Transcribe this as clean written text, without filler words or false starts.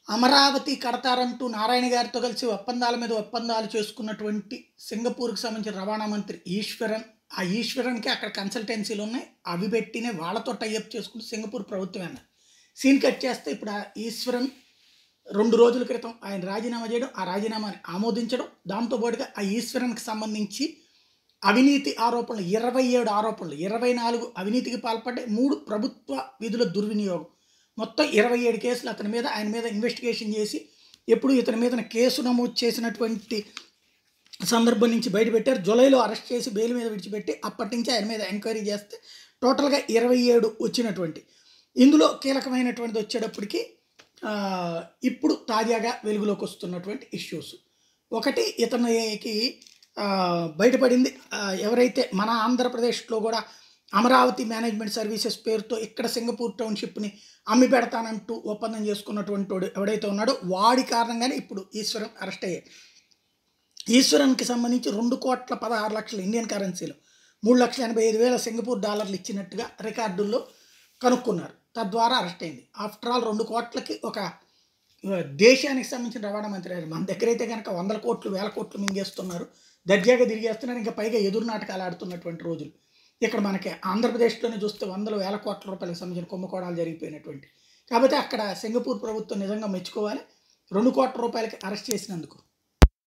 అమరావతి కడతారంటూ నారాయణ గారితో కలిసి ఒప్పందాల మీద ఒప్పందాలు చేసుకున్నటువంటి సింగపూర్‌కి సంబంధించిన రవాణా మంత్రి ఈశ్వరన్. ఆ ఈశ్వరన్‌కి అక్కడ కన్సల్టెన్సీలు ఉన్నాయి. అవి పెట్టినే వాళ్ళతో టై అప్ చేసుకుంటూ సింగపూర్ ప్రభుత్వమే అన్నారు. సీన్ కట్ చేస్తే ఇప్పుడు ఆ ఈశ్వరన్ 2 రోజుల క్రితం ఆయన రాజీనామా చేయడం, ఆ రాజీనామాని ఆమోదించడం, దాంతో పాటుగా ఆ ఈశ్వరన్‌కి సంబంధించి అవినీతి ఆరోపణలు 27 ఆరోపణలు, 24 అవినీతికి పాల్పడ్డాయి, 3 ప్రభుత్వ విధుల దుర్వినియోగం. మొత్తం 27 కేసులు అతని మీద, ఆయన మీద ఇన్వెస్టిగేషన్ చేసి ఎప్పుడు ఇతని మీద కేసు నమోదు చేసినటువంటి సందర్భం నుంచి బయటపెట్టారు. జూలైలో అరెస్ట్ చేసి బెయిల్ మీద విడిచిపెట్టి అప్పటి నుంచి ఆయన మీద ఎంక్వైరీ చేస్తే టోటల్‌గా 27 వచ్చినటువంటి. ఇందులో కీలకమైనటువంటిది వచ్చేటప్పటికి ఇప్పుడు తాజాగా వెలుగులోకి వస్తున్నటువంటి ఇష్యూస్. ఒకటి ఇతనికి బయటపడింది, ఎవరైతే మన ఆంధ్రప్రదేశ్‌లో కూడా అమరావతి మేనేజ్మెంట్ సర్వీసెస్ పేరుతో ఇక్కడ సింగపూర్ టౌన్‌షిప్‌ని అమ్మి పెడతానంటూ ఒప్పందం చేసుకున్నటువంటి వాడు ఎవడైతే ఉన్నాడో వాడి కారణంగానే ఇప్పుడు ఈశ్వరన్ అరెస్ట్ అయ్యాడు. ఈశ్వరన్‌కి సంబంధించి 2,16,00,000 ఇండియన్ కరెన్సీలో 3,85,000 సింగపూర్ డాలర్లు ఇచ్చినట్టుగా రికార్డుల్లో కనుక్కున్నారు. తద్వారా అరెస్ట్ అయింది. ఆఫ్టర్ ఆల్ 2 కోట్లకి ఒక దేశానికి సంబంధించిన రవాణా మంత్రి అయ్యారు. మన దగ్గర అయితే కనుక 100 కోట్లు, 1000 కోట్లు మింగేస్తున్నారు, దర్జాగా తిరిగేస్తున్నారు. ఇంకా పైగా ఎదురు నాటకాలు ఆడుతున్నటువంటి రోజులు. ఇక్కడ మనకి ఆంధ్రప్రదేశ్లోనే చూస్తే వందల వేల కోట్ల రూపాయలకు సంబంధించిన కుంభకోణాలు జరిగిపోయినటువంటి. కాబట్టి అక్కడ సింగపూర్ ప్రభుత్వం నిజంగా మెచ్చుకోవాలి 2 కోట్ల రూపాయలకి అరెస్ట్ చేసినందుకు.